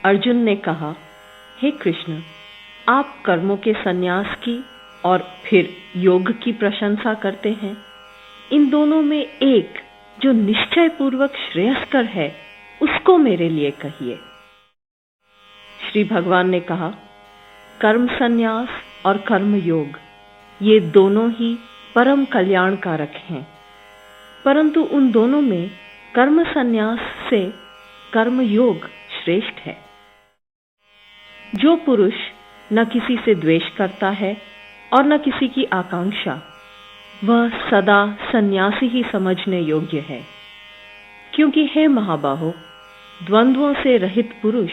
अर्जुन ने कहा, हे कृष्ण, आप कर्मों के संन्यास की और फिर योग की प्रशंसा करते हैं। इन दोनों में एक जो निश्चय पूर्वक श्रेयस्कर है, उसको मेरे लिए कहिए। श्री भगवान ने कहा, कर्म संन्यास और कर्म योग ये दोनों ही परम कल्याणकारक हैं, परंतु उन दोनों में कर्म संन्यास से कर्म योग श्रेष्ठ है। जो पुरुष न किसी से द्वेष करता है और न किसी की आकांक्षा, वह सदा सन्यासी ही समझने योग्य है। क्योंकि हे महाबाहो, द्वंद्वों से रहित पुरुष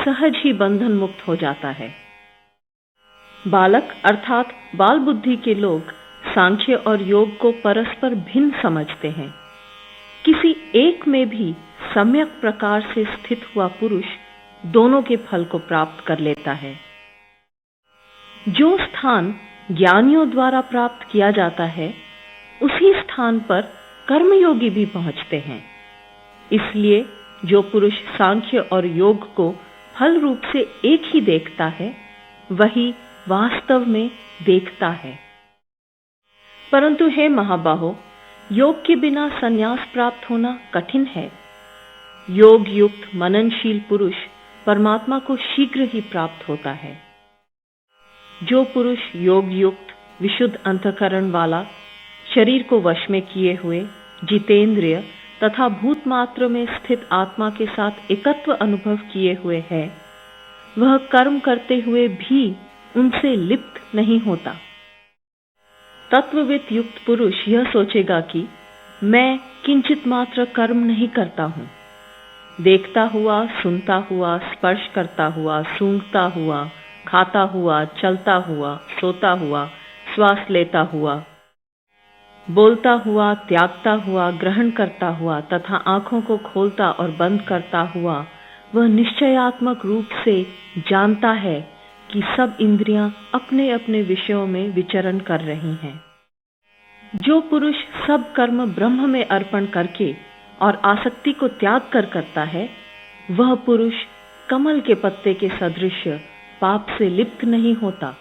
सहज ही बंधन मुक्त हो जाता है। बालक अर्थात बाल बुद्धि के लोग सांख्य और योग को परस्पर भिन्न समझते हैं। किसी एक में भी सम्यक प्रकार से स्थित हुआ पुरुष दोनों के फल को प्राप्त कर लेता है। जो स्थान ज्ञानियों द्वारा प्राप्त किया जाता है, उसी स्थान पर कर्मयोगी भी पहुंचते हैं। इसलिए जो पुरुष सांख्य और योग को फल रूप से एक ही देखता है, वही वास्तव में देखता है। परंतु हे महाबाहो, योग के बिना संन्यास प्राप्त होना कठिन है। योग युक्त मननशील पुरुष परमात्मा को शीघ्र ही प्राप्त होता है। जो पुरुष योग युक्त विशुद्ध अंतःकरण वाला, शरीर को वश में किए हुए, जितेंद्रिय तथा भूत मात्र में स्थित आत्मा के साथ एकत्व अनुभव किए हुए है, वह कर्म करते हुए भी उनसे लिप्त नहीं होता। तत्वविद युक्त पुरुष यह सोचेगा कि मैं किंचित मात्र कर्म नहीं करता हूं। देखता हुआ, सुनता हुआ, स्पर्श करता हुआ, सूंघता हुआ, खाता हुआ, चलता हुआ, सोता हुआ, श्वास लेता हुआ, बोलता हुआ, त्यागता हुआ, ग्रहण करता हुआ तथा आंखों को खोलता और बंद करता हुआ, वह निश्चयात्मक रूप से जानता है कि सब इंद्रियां अपने अपने विषयों में विचरण कर रही हैं। जो पुरुष सब कर्म ब्रह्म में अर्पण करके और आसक्ति को त्याग कर करता है, वह पुरुष कमल के पत्ते के सदृश पाप से लिप्त नहीं होता।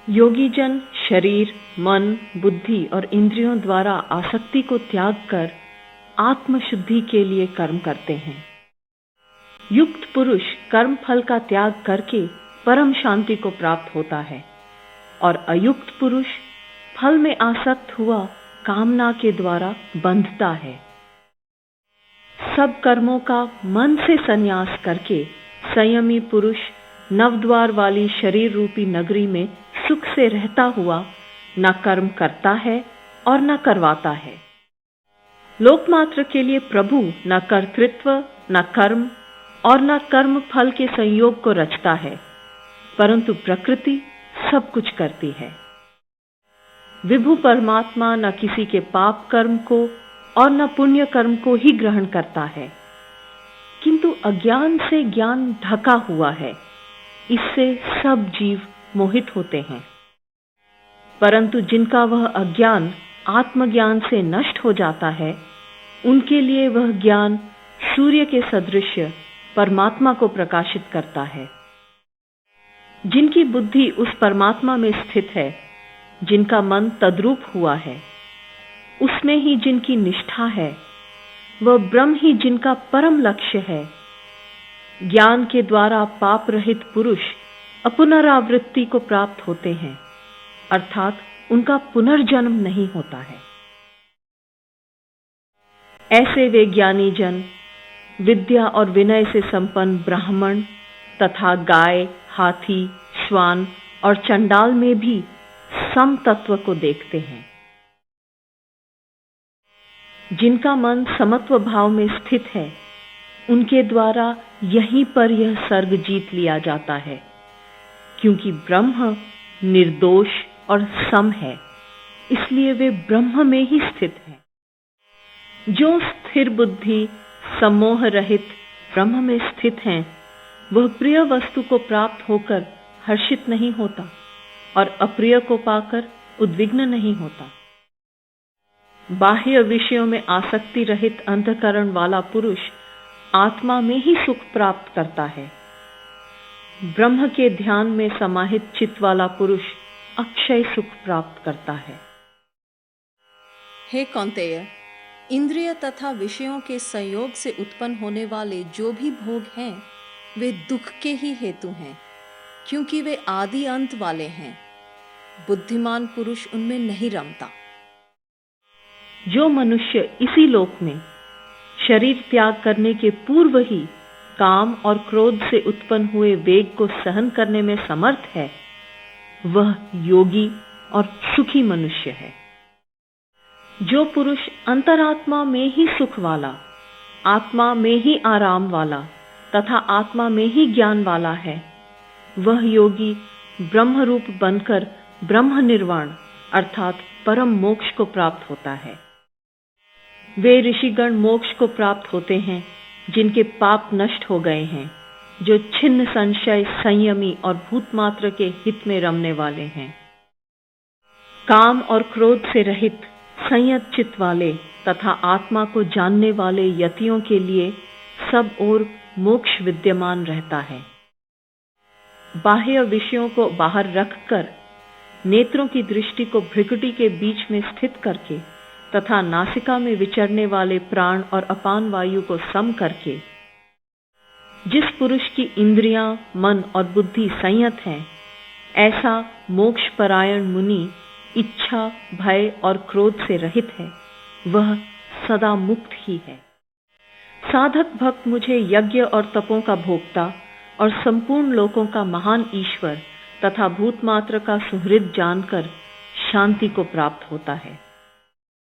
योगी जन शरीर, मन, बुद्धि और इंद्रियों द्वारा आसक्ति को त्याग कर आत्मशुद्धि के लिए कर्म करते हैं। युक्त पुरुष कर्म फल का त्याग करके परम शांति को प्राप्त होता है और अयुक्त पुरुष फल में आसक्त हुआ कामना के द्वारा बंधता है। सब कर्मों का मन से संन्यास करके संयमी पुरुष नवद्वार वाली शरीर रूपी नगरी में सुख से रहता हुआ न कर्म करता है और न करवाता है। लोकमात्र के लिए प्रभु न कर्तृत्व, न कर्म और न कर्म फल के संयोग को रचता है, परंतु प्रकृति सब कुछ करती है। विभु परमात्मा न किसी के पाप कर्म को और न पुण्य कर्म को ही ग्रहण करता है, किंतु अज्ञान से ज्ञान ढका हुआ है, इससे सब जीव मोहित होते हैं। परंतु जिनका वह अज्ञान आत्मज्ञान से नष्ट हो जाता है, उनके लिए वह ज्ञान सूर्य के सदृश परमात्मा को प्रकाशित करता है। जिनकी बुद्धि उस परमात्मा में स्थित है, जिनका मन तद्रूप हुआ है, उसमें ही जिनकी निष्ठा है, वह ब्रह्म ही जिनका परम लक्ष्य है। ज्ञान के द्वारा पाप रहित पुरुष अपुनरावृत्ति को प्राप्त होते हैं, अर्थात उनका पुनर्जन्म नहीं होता है। ऐसे वे ज्ञानी जन विद्या और विनय से संपन्न ब्राह्मण तथा गाय, हाथी, श्वान और चंडाल में भी सम तत्व को देखते हैं। जिनका मन समत्व भाव में स्थित है, उनके द्वारा यहीं पर यह सर्ग जीत लिया जाता है, क्योंकि ब्रह्म निर्दोष और सम है, इसलिए वे ब्रह्म में ही स्थित हैं। जो स्थिर बुद्धि सम्मोह रहित ब्रह्म में स्थित हैं, वह प्रिय वस्तु को प्राप्त होकर हर्षित नहीं होता और अप्रिय को पाकर उद्विग्न नहीं होता। बाह्य विषयों में आसक्ति रहित अंतःकरण वाला पुरुष आत्मा में ही सुख प्राप्त करता है। ब्रह्म के ध्यान में समाहित चित्त वाला पुरुष अक्षय सुख प्राप्त करता है। हे कौन्तेय, इंद्रिय तथा विषयों के संयोग से उत्पन्न होने वाले जो भी भोग हैं वे दुख के ही हेतु हैं, क्योंकि वे आदि अंत वाले हैं। बुद्धिमान पुरुष उनमें नहीं रमता। जो मनुष्य इसी लोक में शरीर त्याग करने के पूर्व ही काम और क्रोध से उत्पन्न हुए वेग को सहन करने में समर्थ है, वह योगी और सुखी मनुष्य है। जो पुरुष अंतरात्मा में ही सुख वाला, आत्मा में ही आराम वाला तथा आत्मा में ही ज्ञान वाला है, वह योगी ब्रह्म रूप बनकर ब्रह्म निर्वाण अर्थात परम मोक्ष को प्राप्त होता है। वे ऋषिगण मोक्ष को प्राप्त होते हैं जिनके पाप नष्ट हो गए हैं, जो छिन्न संशय संयमी और भूतमात्र के हित में रमने वाले हैं। काम और क्रोध से रहित संयत चित्त वाले तथा आत्मा को जानने वाले यतियों के लिए सब ओर मोक्ष विद्यमान रहता है। बाह्य विषयों को बाहर रखकर, नेत्रों की दृष्टि को भ्रिकुटी के बीच में स्थित करके तथा नासिका में विचरने वाले प्राण और अपान वायु को सम करके, जिस पुरुष की इंद्रियां, मन और बुद्धि संयत हैं, ऐसा मोक्ष परायण मुनि इच्छा, भय और क्रोध से रहित है। वह सदा मुक्त ही है। साधक भक्त मुझे यज्ञ और तपों का भोक्ता और संपूर्ण लोकों का महान ईश्वर तथा भूतमात्र का सुहृद जानकर शांति को प्राप्त होता है।